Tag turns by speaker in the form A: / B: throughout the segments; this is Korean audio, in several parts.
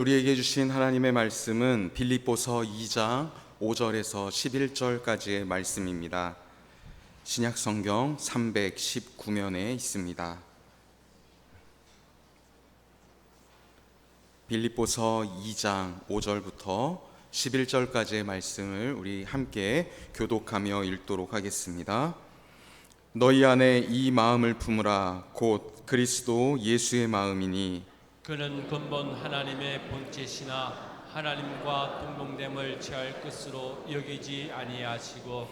A: 우리에게 주신 하나님의 말씀은 빌립보서 2장 5절에서 11절까지의 말씀입니다. 신약성경 319면에 있습니다. 빌립보서 2장 5절부터 11절까지의 말씀을 우리 함께 교독하며 읽도록 하겠습니다. 너희 안에 이 마음을 품으라. 곧 그리스도 예수의 마음이니
B: 그는 근본 하나님의 본체시나 하나님과 동등됨을 취할 것으로 여기지 아니하시고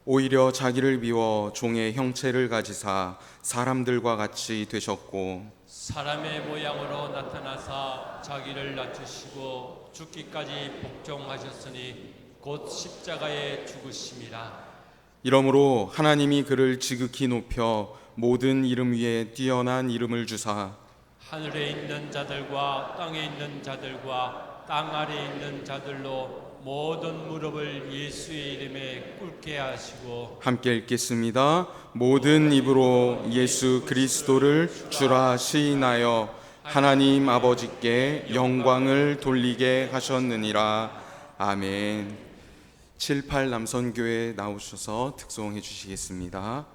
A: 오히려 자기를 비워 종의 형체를 가지사 사람들과 같이 되셨고
B: 사람의 모양으로 나타나사 자기를 낮추시고 죽기까지 복종하셨으니 곧 십자가에 죽으심이라.
A: 이러므로 하나님이 그를 지극히 높여 모든 이름 위에 뛰어난 이름을 주사
B: 하늘에 있는 자들과 땅에 있는 자들과 땅 아래에 있는 자들로 모든 무릎을 예수의 이름에 꿇게 하시고
A: 함께 읽겠습니다. 모든 입으로 예수 그리스도를 주라 시인하여 하나님 아버지께 영광을 돌리게 하셨느니라. 아멘. 78 남선교회 나오셔서 특송해 주시겠습니다.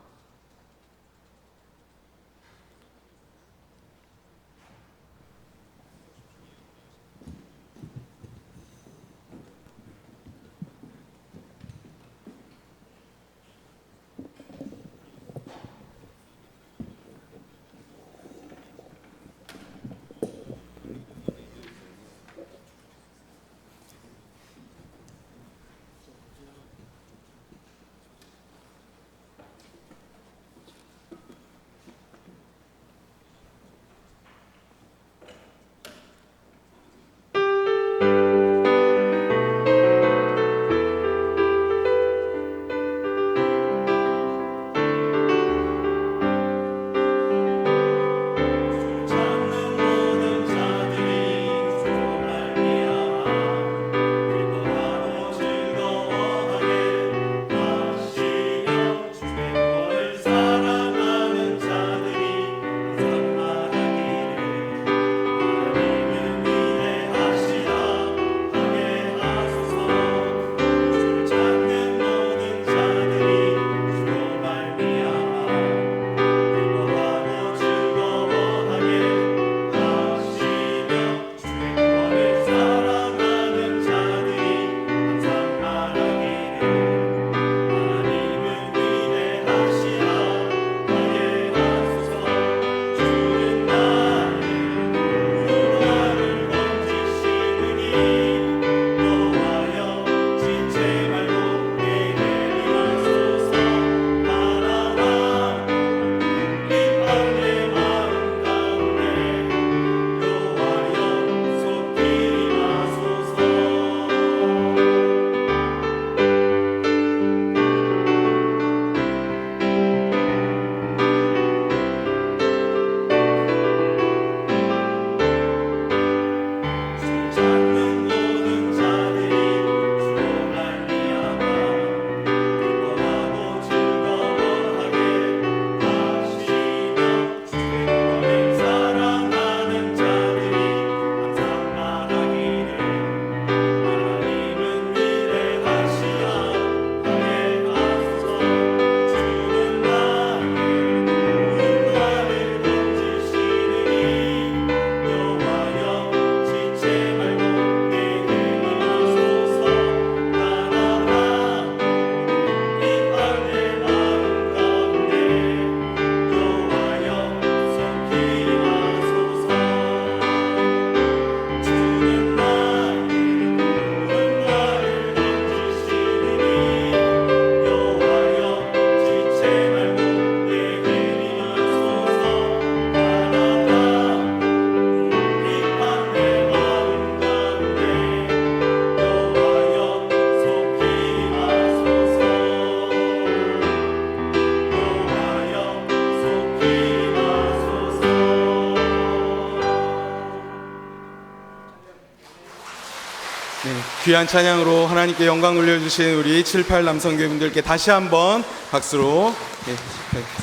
A: 귀한 찬양으로 하나님께 영광 돌려주신 우리 78 남성교회분들께 다시 한번 박수로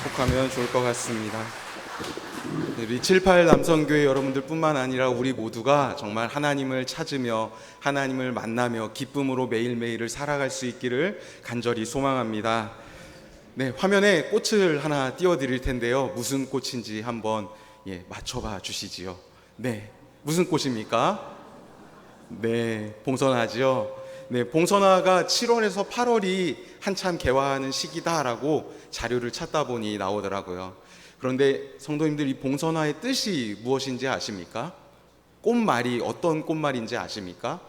A: 속하면 좋을 것 같습니다. 우리 78 남성교회 여러분들뿐만 아니라 우리 모두가 정말 하나님을 찾으며 하나님을 만나며 기쁨으로 매일매일을 살아갈 수 있기를 간절히 소망합니다. 네, 화면에 꽃을 하나 띄워드릴 텐데요. 무슨 꽃인지 한번 맞춰봐 주시지요. 네, 무슨 꽃입니까? 네, 봉선화지요. 네, 봉선화가 7월에서 8월이 한참 개화하는 시기다라고 자료를 찾다 보니 나오더라고요. 그런데 성도님들, 이 봉선화의 뜻이 무엇인지 아십니까? 꽃말이 어떤 꽃말인지 아십니까?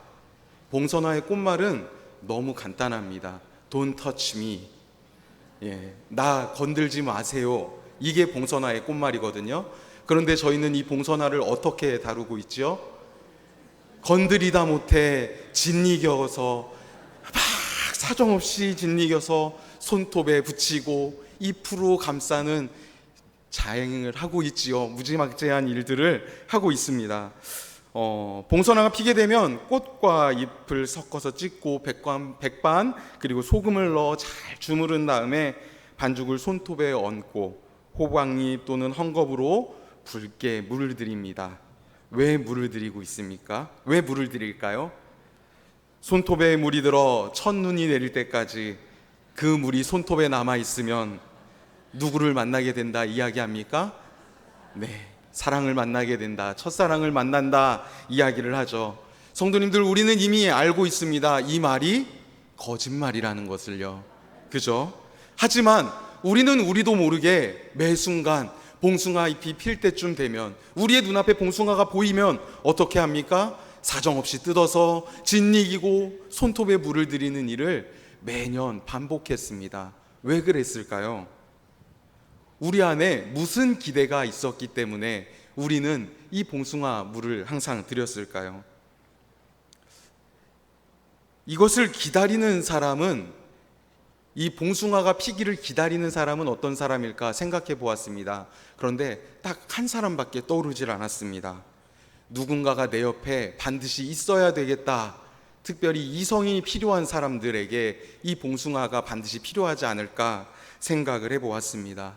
A: 봉선화의 꽃말은 너무 간단합니다. Don't touch me. 나 건들지 마세요. 이게 봉선화의 꽃말이거든요. 그런데 저희는 이 봉선화를 어떻게 다루고 있죠? 건드리다 못해 짓이겨서 막 사정없이 짓이겨서 손톱에 붙이고 잎으로 감싸는 자행을 하고 있지요. 무지막지한 일들을 하고 있습니다. 봉선화가 피게 되면 꽃과 잎을 섞어서 찢고 백반 그리고 소금을 넣어 잘 주무른 다음에 반죽을 손톱에 얹고 호박잎 또는 헝겊으로 붉게 물을 드립니다. 왜 물을 드리고 있습니까? 왜 물을 드릴까요? 손톱에 물이 들어 첫눈이 내릴 때까지 그 물이 손톱에 남아 있으면 누구를 만나게 된다 이야기합니까? 네, 사랑을 만나게 된다, 첫사랑을 만난다 이야기를 하죠. 성도님들, 우리는 이미 알고 있습니다. 이 말이 거짓말이라는 것을요. 그죠? 하지만 우리도 모르게 매 순간 봉숭아 잎이 필 때쯤 되면, 우리의 눈앞에 봉숭아가 보이면 어떻게 합니까? 사정없이 뜯어서 짓이기고 손톱에 물을 들이는 일을 매년 반복했습니다. 왜 그랬을까요? 우리 안에 무슨 기대가 있었기 때문에 우리는 이 봉숭아 물을 항상 드렸을까요? 이것을 기다리는 사람은, 이 봉숭아가 피기를 기다리는 사람은 어떤 사람일까 생각해 보았습니다. 그런데 딱 한 사람밖에 떠오르질 않았습니다. 누군가가 내 옆에 반드시 있어야 되겠다, 특별히 이성이 필요한 사람들에게 이 봉숭아가 반드시 필요하지 않을까 생각을 해보았습니다.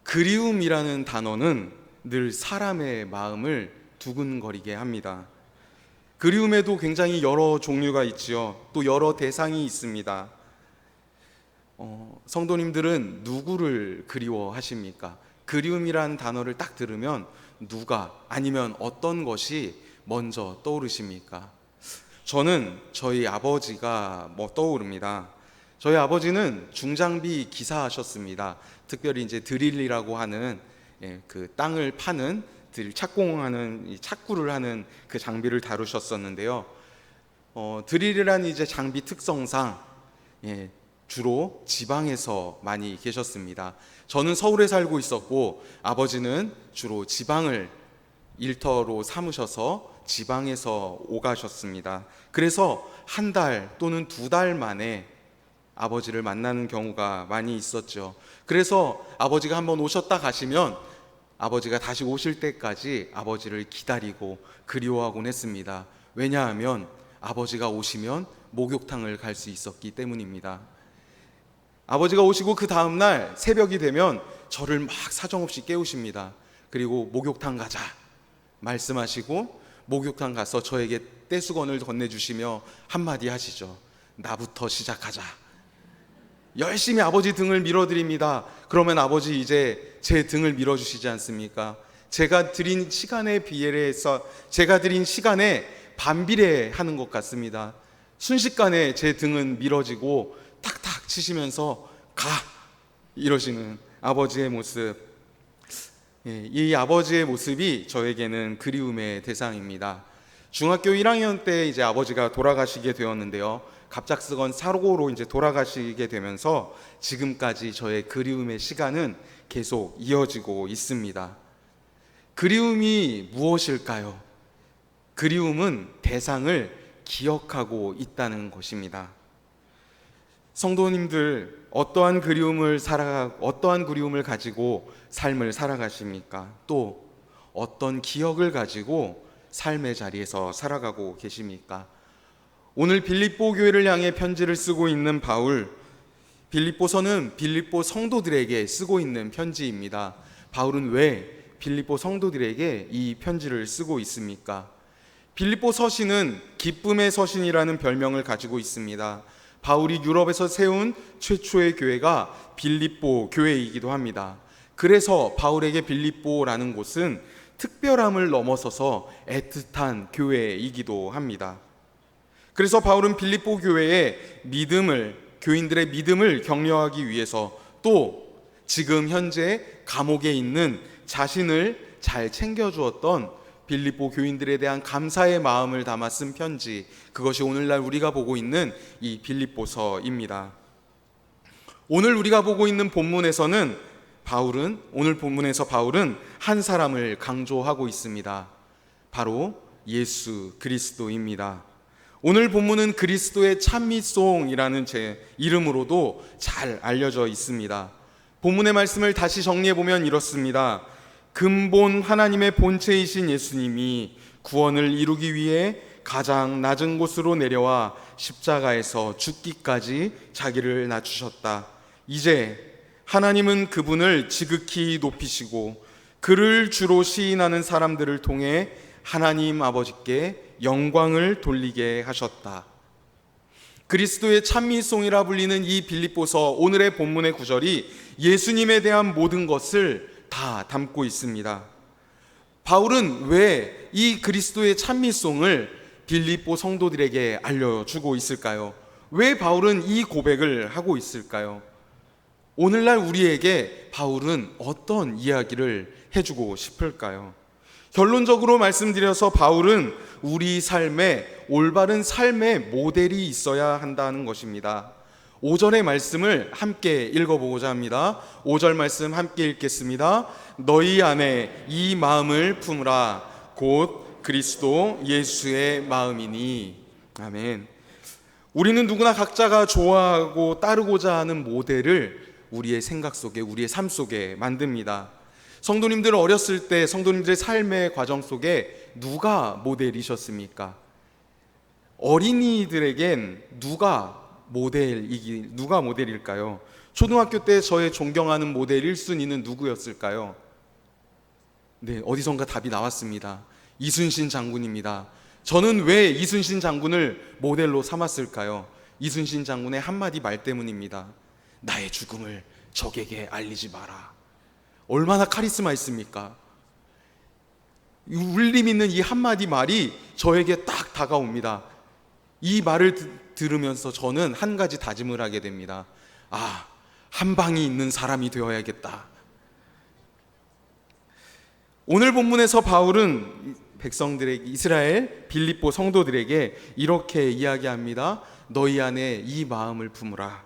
A: 그리움이라는 단어는 늘 사람의 마음을 두근거리게 합니다. 그리움에도 굉장히 여러 종류가 있지요. 또 여러 대상이 있습니다. 성도님들은 누구를 그리워하십니까? 그리움이라는 단어를 딱 들으면 누가, 아니면 어떤 것이 먼저 떠오르십니까? 저는 저희 아버지가 떠오릅니다. 저희 아버지는 중장비 기사하셨습니다. 특별히 이제 드릴이라고 하는 그 땅을 파는 착공하는 착구를 하는 그 장비를 다루셨었는데요. 드릴이라는 이제 장비 특성상 주로 지방에서 많이 계셨습니다. 저는 서울에 살고 있었고 아버지는 주로 지방을 일터로 삼으셔서 지방에서 오가셨습니다. 그래서 한 달 또는 2달 만에 아버지를 만나는 경우가 많이 있었죠. 그래서 아버지가 한번 오셨다 가시면 아버지가 다시 오실 때까지 아버지를 기다리고 그리워하곤 했습니다. 왜냐하면 아버지가 오시면 목욕탕을 갈 수 있었기 때문입니다. 아버지가 오시고 그 다음날 새벽이 되면 저를 막 사정없이 깨우십니다. 그리고 목욕탕 가자 말씀하시고 목욕탕 가서 저에게 떼수건을 건네주시며 한마디 하시죠. 나부터 시작하자. 열심히 아버지 등을 밀어드립니다. 그러면 아버지 이제 제 등을 밀어주시지 않습니까? 제가 드린 시간에 비례해서, 제가 드린 시간에 반비례하는 것 같습니다. 순식간에 제 등은 밀어지고 탁탁 치시면서 가! 이러시는 아버지의 모습. 이 아버지의 모습이 저에게는 그리움의 대상입니다. 중학교 1학년 때 이제 아버지가 돌아가시게 되었는데요. 갑작스런 사고로 이제 돌아가시게 되면서 지금까지 저의 그리움의 시간은 계속 이어지고 있습니다. 그리움이 무엇일까요? 그리움은 대상을 기억하고 있다는 것입니다. 성도님들, 어떠한 그리움을 가지고 삶을 살아가십니까? 또 어떤 기억을 가지고 삶의 자리에서 살아가고 계십니까? 오늘 빌립보 교회를 향해 편지를 쓰고 있는 바울, 빌립보서는 빌립보 성도들에게 쓰고 있는 편지입니다. 바울은 왜 빌립보 성도들에게 이 편지를 쓰고 있습니까? 빌립보 서신은 기쁨의 서신이라는 별명을 가지고 있습니다. 바울이 유럽에서 세운 최초의 교회가 빌립보 교회이기도 합니다. 그래서 바울에게 빌립보라는 곳은 특별함을 넘어서서 애틋한 교회이기도 합니다. 그래서 바울은 빌립보 교회의 교인들의 믿음을 격려하기 위해서 또 지금 현재 감옥에 있는 자신을 잘 챙겨주었던 빌립보 교인들에 대한 감사의 마음을 담아 쓴 편지, 그것이 오늘날 우리가 보고 있는 이 빌립보서입니다. 오늘 우리가 보고 있는 오늘 본문에서 바울은 한 사람을 강조하고 있습니다. 바로 예수 그리스도입니다. 오늘 본문은 그리스도의 찬미송이라는 제 이름으로도 잘 알려져 있습니다. 본문의 말씀을 다시 정리해보면 이렇습니다. 근본 하나님의 본체이신 예수님이 구원을 이루기 위해 가장 낮은 곳으로 내려와 십자가에서 죽기까지 자기를 낮추셨다. 이제 하나님은 그분을 지극히 높이시고 그를 주로 시인하는 사람들을 통해 하나님 아버지께 영광을 돌리게 하셨다. 그리스도의 찬미송이라 불리는 이 빌립보서 오늘의 본문의 구절이 예수님에 대한 모든 것을 다 담고 있습니다. 바울은 왜 이 그리스도의 찬미송을 빌립보 성도들에게 알려주고 있을까요? 왜 바울은 이 고백을 하고 있을까요? 오늘날 우리에게 바울은 어떤 이야기를 해주고 싶을까요? 결론적으로 말씀드려서 바울은 우리 삶에 올바른 삶의 모델이 있어야 한다는 것입니다. 5절의 말씀을 함께 읽어보고자 합니다. 5절 말씀 함께 읽겠습니다. 너희 안에 이 마음을 품으라. 곧 그리스도 예수의 마음이니. 아멘. 우리는 누구나 각자가 좋아하고 따르고자 하는 모델을 우리의 생각 속에, 우리의 삶 속에 만듭니다. 성도님들 어렸을 때 성도님들의 삶의 과정 속에 누가 모델이셨습니까? 어린이들에겐 누가 모델일까요? 초등학교 때 저의 존경하는 모델 1순위는 누구였을까요? 네, 어디선가 답이 나왔습니다. 이순신 장군입니다. 저는 왜 이순신 장군을 모델로 삼았을까요? 이순신 장군의 한마디 말 때문입니다. 나의 죽음을 적에게 알리지 마라. 얼마나 카리스마 있습니까? 울림 있는 이 한마디 말이 저에게 딱 다가옵니다. 이 말을 들으면서 저는 한 가지 다짐을 하게 됩니다. 한 방이 있는 사람이 되어야겠다. 오늘 본문에서 바울은 백성들에게, 이스라엘 빌립보 성도들에게 이렇게 이야기합니다. 너희 안에 이 마음을 품으라.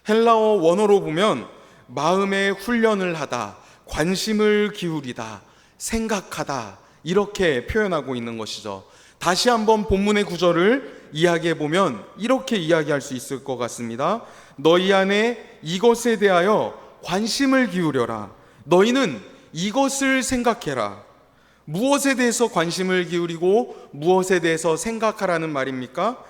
A: 헬라어 원어로 보면 마음의 훈련을 하다, 관심을 기울이다, 생각하다, 이렇게 표현하고 있는 것이죠. 다시 한번 본문의 구절을 이야기해 보면 이렇게 이야기할 수 있을 것 같습니다. 너희 안에 이것에 대하여 관심을 기울여라. 너희는 이것을 생각해라. 무엇에 대해서 관심을 기울이고 무엇에 대해서 생각하라는 말입니까?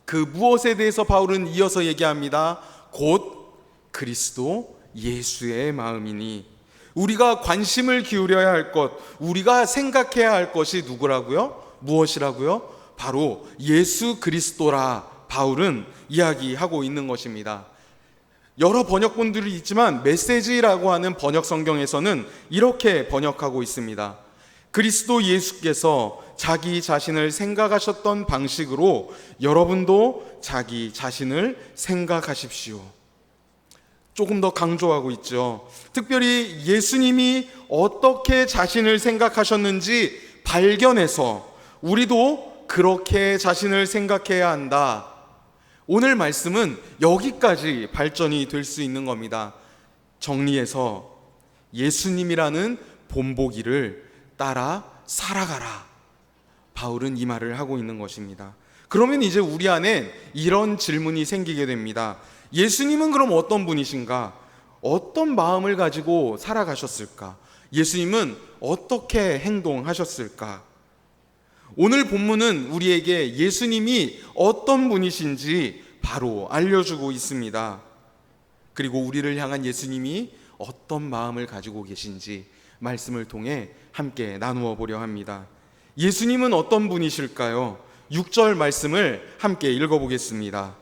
A: 그 무엇에 대해서 바울은 이어서 얘기합니다. 곧 그리스도 예수의 마음이니. 우리가 관심을 기울여야 할 것, 우리가 생각해야 할 것이 누구라고요? 무엇이라고요? 바로 예수 그리스도라 바울은 이야기하고 있는 것입니다. 여러 번역본들이 있지만 메시지라고 하는 번역 성경에서는 이렇게 번역하고 있습니다. 그리스도 예수께서 자기 자신을 생각하셨던 방식으로 여러분도 자기 자신을 생각하십시오. 조금 더 강조하고 있죠. 특별히 예수님이 어떻게 자신을 생각하셨는지 발견해서 우리도 그렇게 자신을 생각해야 한다. 오늘 말씀은 여기까지 발전이 될 수 있는 겁니다. 정리해서 예수님이라는 본보기를 따라 살아가라. 바울은 이 말을 하고 있는 것입니다. 그러면 이제 우리 안에 이런 질문이 생기게 됩니다. 예수님은 그럼 어떤 분이신가? 어떤 마음을 가지고 살아가셨을까? 예수님은 어떻게 행동하셨을까? 오늘 본문은 우리에게 예수님이 어떤 분이신지 바로 알려주고 있습니다. 그리고 우리를 향한 예수님이 어떤 마음을 가지고 계신지 말씀을 통해 함께 나누어 보려 합니다. 예수님은 어떤 분이실까요? 6절 말씀을 함께 읽어보겠습니다.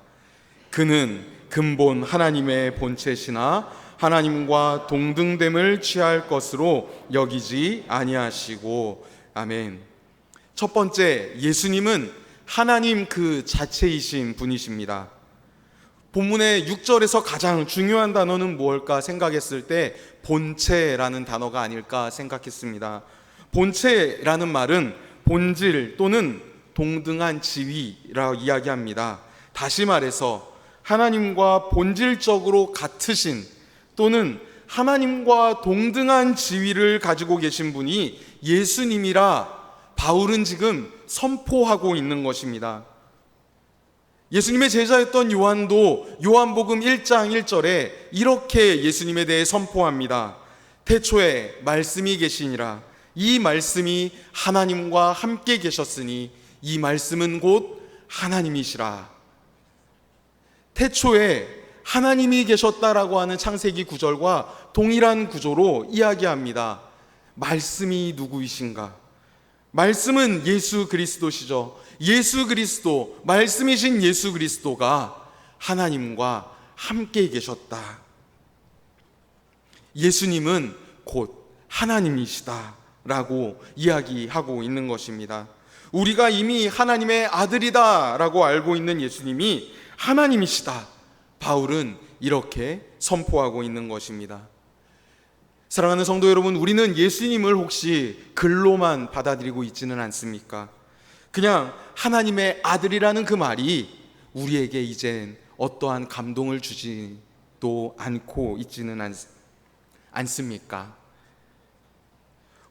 A: 그는 근본 하나님의 본체시나 하나님과 동등됨을 취할 것으로 여기지 아니하시고. 아멘. 첫 번째, 예수님은 하나님 그 자체이신 분이십니다. 본문의 6절에서 가장 중요한 단어는 무엇일까 생각했을 때 본체라는 단어가 아닐까 생각했습니다. 본체라는 말은 본질 또는 동등한 지위라고 이야기합니다. 다시 말해서 하나님과 본질적으로 같으신 또는 하나님과 동등한 지위를 가지고 계신 분이 예수님이라 바울은 지금 선포하고 있는 것입니다. 예수님의 제자였던 요한도 요한복음 1장 1절에 이렇게 예수님에 대해 선포합니다. 태초에 말씀이 계시니라. 이 말씀이 하나님과 함께 계셨으니 이 말씀은 곧 하나님이시라. 태초에 하나님이 계셨다라고 하는 창세기 9절과 동일한 구조로 이야기합니다. 말씀이 누구이신가? 말씀은 예수 그리스도시죠. 예수 그리스도, 말씀이신 예수 그리스도가 하나님과 함께 계셨다. 예수님은 곧 하나님이시다라고 이야기하고 있는 것입니다. 우리가 이미 하나님의 아들이다라고 알고 있는 예수님이 하나님이시다. 바울은 이렇게 선포하고 있는 것입니다. 사랑하는 성도 여러분, 우리는 예수님을 혹시 글로만 받아들이고 있지는 않습니까? 그냥 하나님의 아들이라는 그 말이 우리에게 이젠 어떠한 감동을 주지도 않고 있지는 않습니까?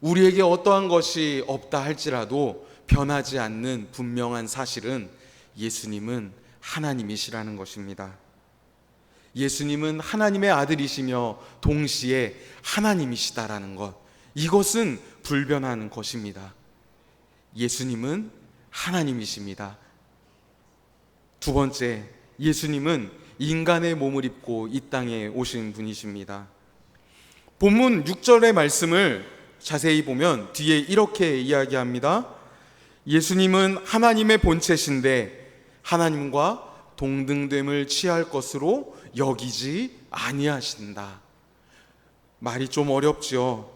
A: 우리에게 어떠한 것이 없다 할지라도 변하지 않는 분명한 사실은 예수님은 하나님이시라는 것입니다. 예수님은 하나님의 아들이시며 동시에 하나님이시다라는 것, 이것은 불변하는 것입니다. 예수님은 하나님이십니다. 두 번째, 예수님은 인간의 몸을 입고 이 땅에 오신 분이십니다. 본문 6절의 말씀을 자세히 보면 뒤에 이렇게 이야기합니다. 예수님은 하나님의 본체신데 하나님과 동등됨을 취할 것으로 여기지 아니하신다. 말이 좀 어렵죠.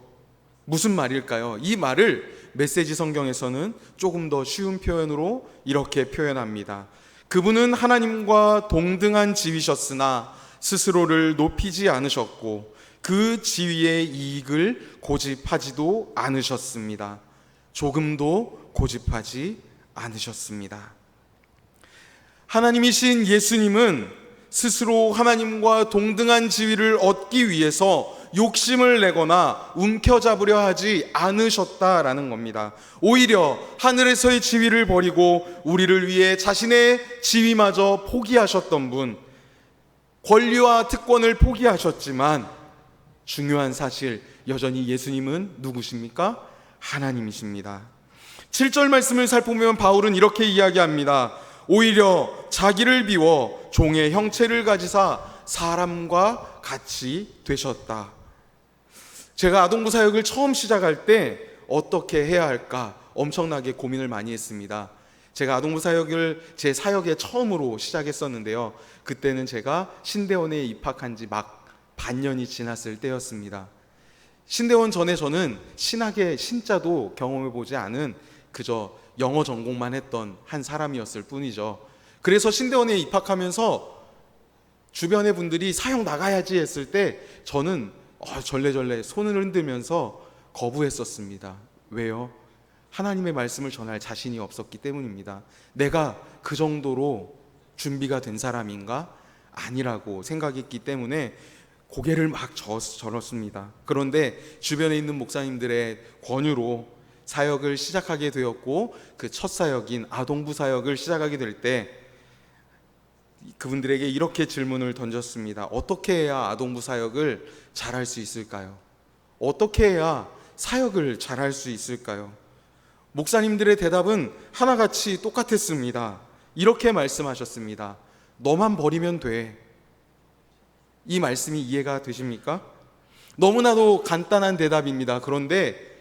A: 무슨 말일까요? 이 말을 메시지 성경에서는 조금 더 쉬운 표현으로 이렇게 표현합니다. 그분은 하나님과 동등한 지위셨으나 스스로를 높이지 않으셨고 그 지위의 이익을 고집하지도 않으셨습니다. 조금도 고집하지 않으셨습니다. 하나님이신 예수님은 스스로 하나님과 동등한 지위를 얻기 위해서 욕심을 내거나 움켜잡으려 하지 않으셨다라는 겁니다. 오히려 하늘에서의 지위를 버리고 우리를 위해 자신의 지위마저 포기하셨던 분, 권리와 특권을 포기하셨지만 중요한 사실, 여전히 예수님은 누구십니까? 하나님이십니다. 7절 말씀을 살펴보면 바울은 이렇게 이야기합니다. 오히려 자기를 비워 종의 형체를 가지사 사람과 같이 되셨다. 제가 아동부 사역을 처음 시작할 때 어떻게 해야 할까 엄청나게 고민을 많이 했습니다. 제가 아동부 사역을 제 사역에 처음으로 시작했었는데요. 그때는 제가 신대원에 입학한 지 막 반년이 지났을 때였습니다. 신대원 전에 저는 신학의 신자도 경험해보지 않은 그저 영어 전공만 했던 한 사람이었을 뿐이죠. 그래서 신대원에 입학하면서 주변의 분들이 사역 나가야지 했을 때 저는 절레절레 손을 흔들면서 거부했었습니다. 왜요? 하나님의 말씀을 전할 자신이 없었기 때문입니다. 내가 그 정도로 준비가 된 사람인가? 아니라고 생각했기 때문에 고개를 막 저었습니다. 그런데 주변에 있는 목사님들의 권유로 사역을 시작하게 되었고 그 첫 사역인 아동부 사역을 시작하게 될 때 그분들에게 이렇게 질문을 던졌습니다. 어떻게 해야 아동부 사역을 잘할 수 있을까요? 어떻게 해야 사역을 잘할 수 있을까요? 목사님들의 대답은 하나같이 똑같았습니다. 이렇게 말씀하셨습니다. 너만 버리면 돼. 이 말씀이 이해가 되십니까? 너무나도 간단한 대답입니다. 그런데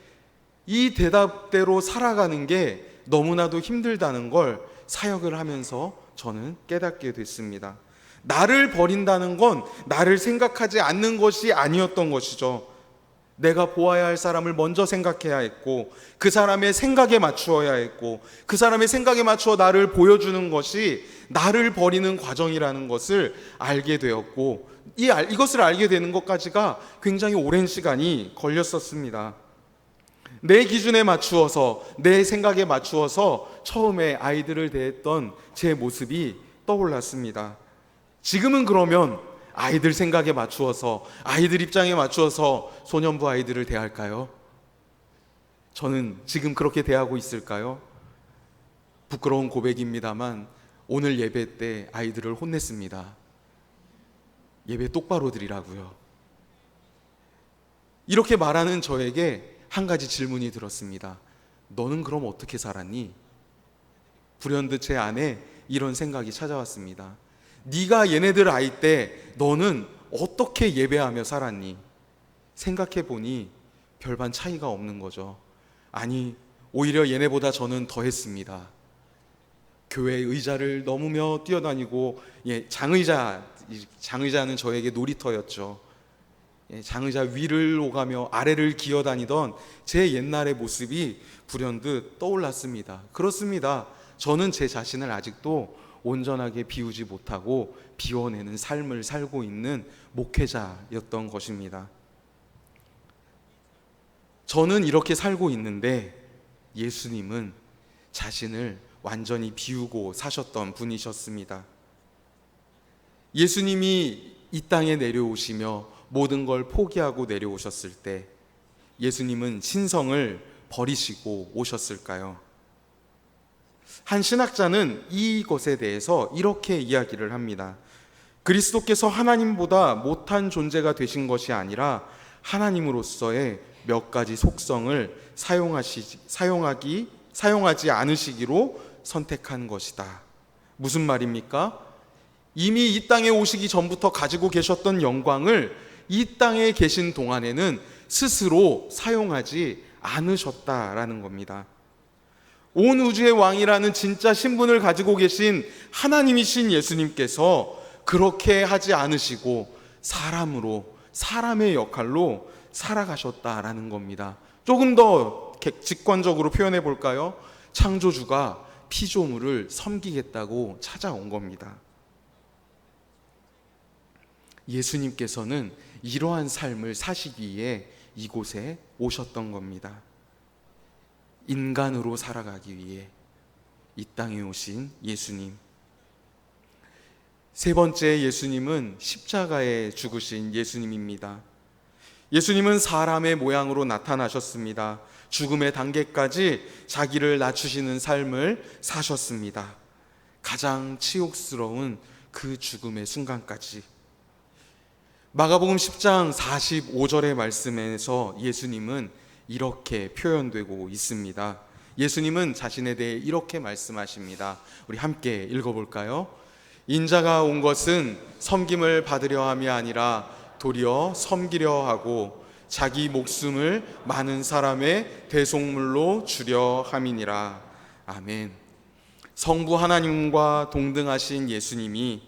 A: 이 대답대로 살아가는 게 너무나도 힘들다는 걸 사역을 하면서 저는 깨닫게 됐습니다. 나를 버린다는 건 나를 생각하지 않는 것이 아니었던 것이죠. 내가 보아야 할 사람을 먼저 생각해야 했고, 그 사람의 생각에 맞추어야 했고, 그 사람의 생각에 맞추어 나를 보여주는 것이 나를 버리는 과정이라는 것을 알게 되었고, 이것을 알게 되는 것까지가 굉장히 오랜 시간이 걸렸었습니다. 내 기준에 맞추어서, 내 생각에 맞추어서 처음에 아이들을 대했던 제 모습이 떠올랐습니다. 지금은 그러면 아이들 생각에 맞추어서, 아이들 입장에 맞추어서 소년부 아이들을 대할까요? 저는 지금 그렇게 대하고 있을까요? 부끄러운 고백입니다만 오늘 예배 때 아이들을 혼냈습니다. 예배 똑바로 드리라고요. 이렇게 말하는 저에게 한 가지 질문이 들었습니다. 너는 그럼 어떻게 살았니? 불현듯 제 안에 이런 생각이 찾아왔습니다. 네가 얘네들 아이 때 너는 어떻게 예배하며 살았니? 생각해 보니 별반 차이가 없는 거죠. 아니, 오히려 얘네보다 저는 더 했습니다. 교회 의자를 넘으며 뛰어다니고, 장의자는 저에게 놀이터였죠. 장의자 위를 오가며 아래를 기어다니던 제 옛날의 모습이 불현듯 떠올랐습니다. 그렇습니다. 저는 제 자신을 아직도 온전하게 비우지 못하고 비워내는 삶을 살고 있는 목회자였던 것입니다. 저는 이렇게 살고 있는데 예수님은 자신을 완전히 비우고 사셨던 분이셨습니다. 예수님이 이 땅에 내려오시며 모든 걸 포기하고 내려오셨을 때 예수님은 신성을 버리시고 오셨을까요? 한 신학자는 이것에 대해서 이렇게 이야기를 합니다. 그리스도께서 하나님보다 못한 존재가 되신 것이 아니라 하나님으로서의 몇 가지 속성을 사용하지 않으시기로 선택한 것이다. 무슨 말입니까? 이미 이 땅에 오시기 전부터 가지고 계셨던 영광을 이 땅에 계신 동안에는 스스로 사용하지 않으셨다라는 겁니다. 온 우주의 왕이라는 진짜 신분을 가지고 계신 하나님이신 예수님께서 그렇게 하지 않으시고 사람으로, 사람의 역할로 살아가셨다라는 겁니다. 조금 더 직관적으로 표현해 볼까요? 창조주가 피조물을 섬기겠다고 찾아온 겁니다. 예수님께서는 이러한 삶을 사시기 위해 이곳에 오셨던 겁니다. 인간으로 살아가기 위해 이 땅에 오신 예수님. 세 번째 예수님은 십자가에 죽으신 예수님입니다. 예수님은 사람의 모양으로 나타나셨습니다. 죽음의 단계까지 자기를 낮추시는 삶을 사셨습니다. 가장 치욕스러운 그 죽음의 순간까지. 마가복음 10장 45절의 말씀에서 예수님은 이렇게 표현되고 있습니다. 예수님은 자신에 대해 이렇게 말씀하십니다. 우리 함께 읽어볼까요? 인자가 온 것은 섬김을 받으려 함이 아니라 도리어 섬기려 하고 자기 목숨을 많은 사람의 대속물로 주려 함이니라. 아멘. 성부 하나님과 동등하신 예수님이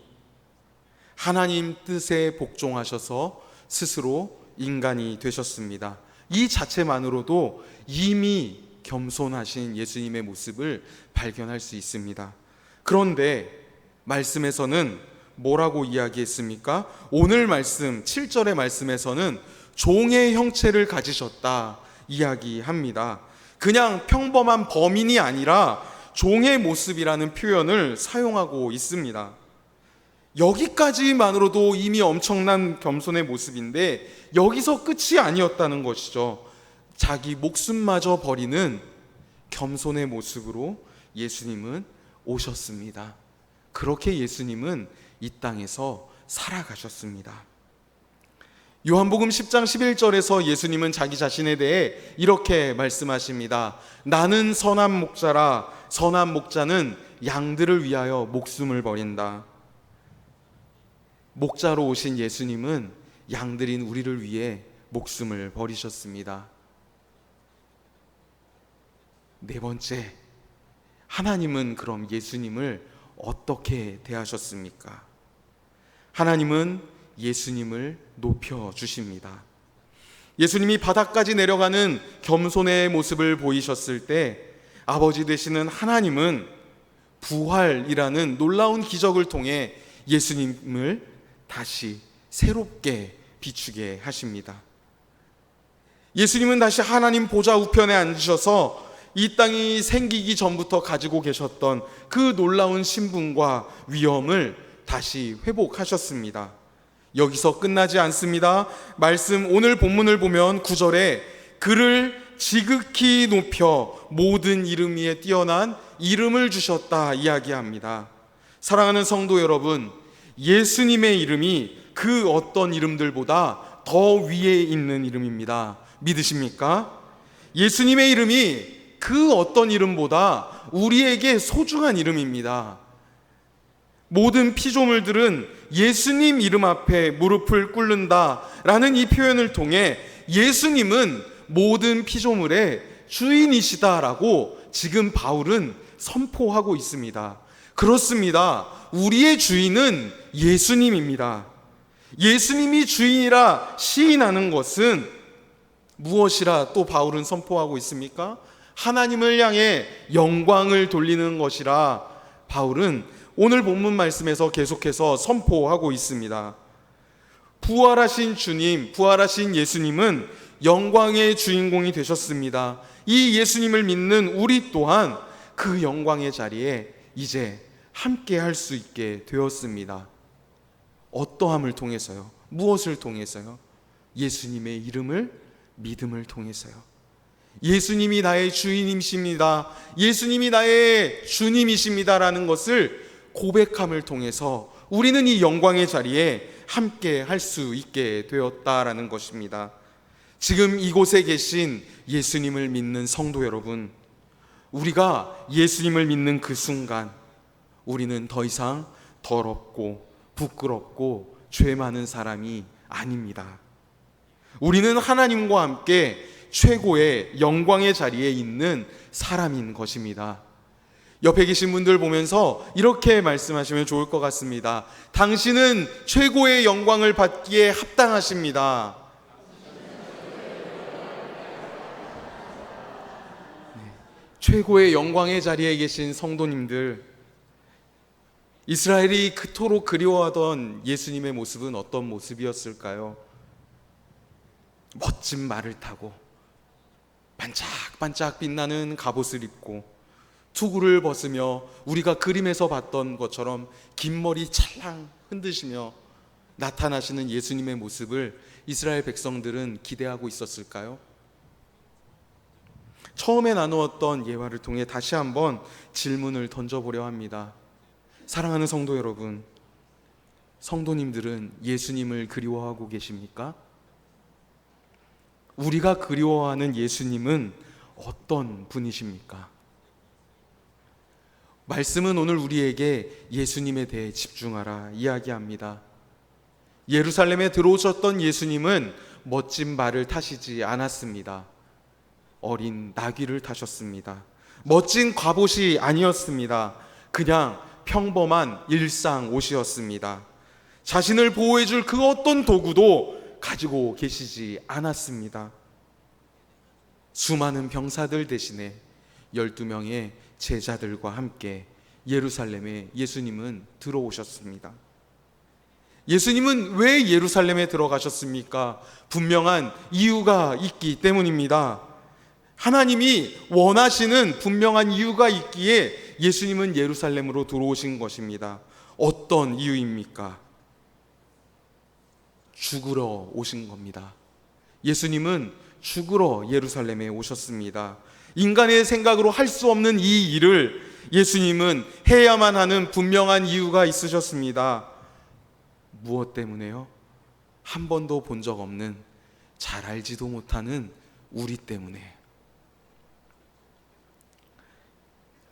A: 하나님 뜻에 복종하셔서 스스로 인간이 되셨습니다. 이 자체만으로도 이미 겸손하신 예수님의 모습을 발견할 수 있습니다. 그런데 말씀에서는 뭐라고 이야기했습니까? 오늘 말씀 7절의 말씀에서는 종의 형체를 가지셨다 이야기합니다. 그냥 평범한 범인이 아니라 종의 모습이라는 표현을 사용하고 있습니다. 여기까지만으로도 이미 엄청난 겸손의 모습인데 여기서 끝이 아니었다는 것이죠. 자기 목숨마저 버리는 겸손의 모습으로 예수님은 오셨습니다. 그렇게 예수님은 이 땅에서 살아가셨습니다. 요한복음 10장 11절에서 예수님은 자기 자신에 대해 이렇게 말씀하십니다. 나는 선한 목자라. 선한 목자는 양들을 위하여 목숨을 버린다. 목자로 오신 예수님은 양들인 우리를 위해 목숨을 버리셨습니다. 네 번째, 하나님은 그럼 예수님을 어떻게 대하셨습니까? 하나님은 예수님을 높여주십니다. 예수님이 바닥까지 내려가는 겸손의 모습을 보이셨을 때 아버지 되시는 하나님은 부활이라는 놀라운 기적을 통해 예수님을 다시 새롭게 비추게 하십니다. 예수님은 다시 하나님 보좌 우편에 앉으셔서 이 땅이 생기기 전부터 가지고 계셨던 그 놀라운 신분과 위엄을 다시 회복하셨습니다. 여기서 끝나지 않습니다. 말씀 오늘 본문을 보면 9절에 그를 지극히 높여 모든 이름 위에 뛰어난 이름을 주셨다 이야기합니다. 사랑하는 성도 여러분, 예수님의 이름이 그 어떤 이름들보다 더 위에 있는 이름입니다. 믿으십니까? 예수님의 이름이 그 어떤 이름보다 우리에게 소중한 이름입니다. 모든 피조물들은 예수님 이름 앞에 무릎을 꿇는다 라는 이 표현을 통해 예수님은 모든 피조물의 주인이시다라고 지금 바울은 선포하고 있습니다. 그렇습니다. 우리의 주인은 예수님입니다. 예수님이 주인이라 시인하는 것은 무엇이라 또 바울은 선포하고 있습니까? 하나님을 향해 영광을 돌리는 것이라 바울은 오늘 본문 말씀에서 계속해서 선포하고 있습니다. 부활하신 주님, 부활하신 예수님은 영광의 주인공이 되셨습니다. 이 예수님을 믿는 우리 또한 그 영광의 자리에 이제 함께 할 수 있게 되었습니다. 어떠함을 통해서요? 무엇을 통해서요? 예수님의 이름을 믿음을 통해서요. 예수님이 나의 주인이십니다. 예수님이 나의 주님이십니다라는 것을 고백함을 통해서 우리는 이 영광의 자리에 함께 할 수 있게 되었다라는 것입니다. 지금 이곳에 계신 예수님을 믿는 성도 여러분, 우리가 예수님을 믿는 그 순간 우리는 더 이상 더럽고 부끄럽고 죄 많은 사람이 아닙니다. 우리는 하나님과 함께 최고의 영광의 자리에 있는 사람인 것입니다. 옆에 계신 분들 보면서 이렇게 말씀하시면 좋을 것 같습니다. 당신은 최고의 영광을 받기에 합당하십니다. 최고의 영광의 자리에 계신 성도님들, 이스라엘이 그토록 그리워하던 예수님의 모습은 어떤 모습이었을까요? 멋진 말을 타고 반짝반짝 빛나는 갑옷을 입고 투구를 벗으며 우리가 그림에서 봤던 것처럼 긴 머리 찰랑 흔드시며 나타나시는 예수님의 모습을 이스라엘 백성들은 기대하고 있었을까요? 처음에 나누었던 예화를 통해 다시 한번 질문을 던져보려 합니다. 사랑하는 성도 여러분, 성도님들은 예수님을 그리워하고 계십니까? 우리가 그리워하는 예수님은 어떤 분이십니까? 말씀은 오늘 우리에게 예수님에 대해 집중하라 이야기합니다. 예루살렘에 들어오셨던 예수님은 멋진 말을 타시지 않았습니다. 어린 나귀를 타셨습니다. 멋진 갑옷이 아니었습니다. 그냥 평범한 일상 옷이었습니다. 자신을 보호해줄 그 어떤 도구도 가지고 계시지 않았습니다. 수많은 병사들 대신에 12명의 제자들과 함께 예루살렘에 예수님은 들어오셨습니다. 예수님은 왜 예루살렘에 들어가셨습니까? 분명한 이유가 있기 때문입니다. 하나님이 원하시는 분명한 이유가 있기에 예수님은 예루살렘으로 들어오신 것입니다. 어떤 이유입니까? 죽으러 오신 겁니다. 예수님은 죽으러 예루살렘에 오셨습니다. 인간의 생각으로 할 수 없는 이 일을 예수님은 해야만 하는 분명한 이유가 있으셨습니다. 무엇 때문에요? 한 번도 본 적 없는, 잘 알지도 못하는 우리 때문에.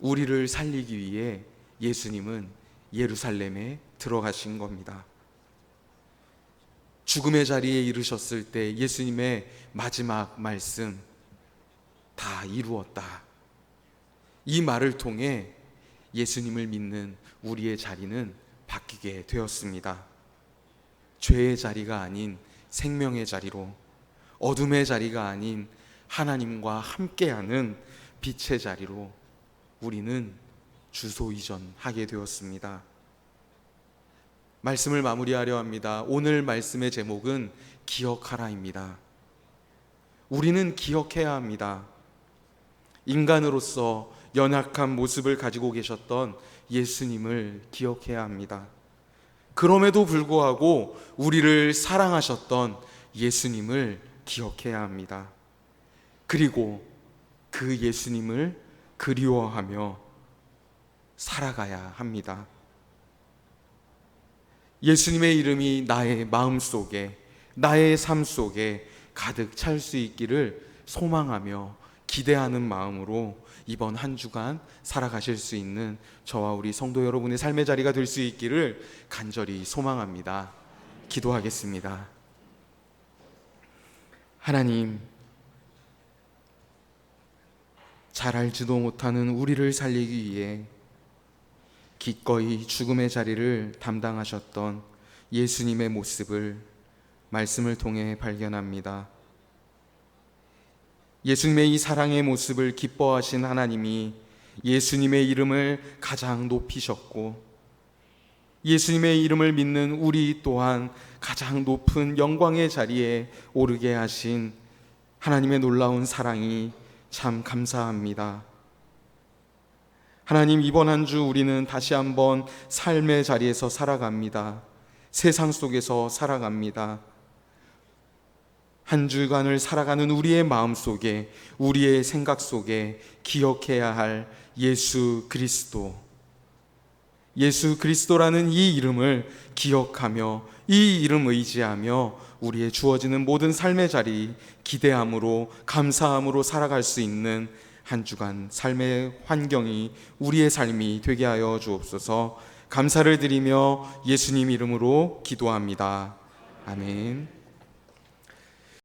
A: 우리를 살리기 위해 예수님은 예루살렘에 들어가신 겁니다. 죽음의 자리에 이르셨을 때 예수님의 마지막 말씀, 다 이루었다. 이 말을 통해 예수님을 믿는 우리의 자리는 바뀌게 되었습니다. 죄의 자리가 아닌 생명의 자리로, 어둠의 자리가 아닌 하나님과 함께하는 빛의 자리로 우리는 주소 이전하게 되었습니다. 말씀을 마무리하려 합니다. 오늘 말씀의 제목은 기억하라입니다. 우리는 기억해야 합니다. 인간으로서 연약한 모습을 가지고 계셨던 예수님을 기억해야 합니다. 그럼에도 불구하고 우리를 사랑하셨던 예수님을 기억해야 합니다. 그리고 그 예수님을 그리워하며 살아가야 합니다. 예수님의 이름이 나의 마음속에, 나의 삶 속에 가득 찰 수 있기를 소망하며 기대하는 마음으로 이번 한 주간 살아가실 수 있는 저와 우리 성도 여러분의 삶의 자리가 될 수 있기를 간절히 소망합니다. 기도하겠습니다. 하나님, 잘 알지도 못하는 우리를 살리기 위해 기꺼이 죽음의 자리를 담당하셨던 예수님의 모습을 말씀을 통해 발견합니다. 예수님의 이 사랑의 모습을 기뻐하신 하나님이 예수님의 이름을 가장 높이셨고, 예수님의 이름을 믿는 우리 또한 가장 높은 영광의 자리에 오르게 하신 하나님의 놀라운 사랑이 참 감사합니다. 하나님, 이번 한 주 우리는 다시 한번 삶의 자리에서 살아갑니다. 세상 속에서 살아갑니다. 한 주간을 살아가는 우리의 마음 속에, 우리의 생각 속에 기억해야 할 예수 그리스도, 예수 그리스도라는 이 이름을 기억하며 이 이름 의지하며 우리의 주어지는 모든 삶의 자리 기대함으로, 감사함으로 살아갈 수 있는 한 주간 삶의 환경이 우리의 삶이 되게 하여 주옵소서. 감사를 드리며 예수님 이름으로 기도합니다. 아멘.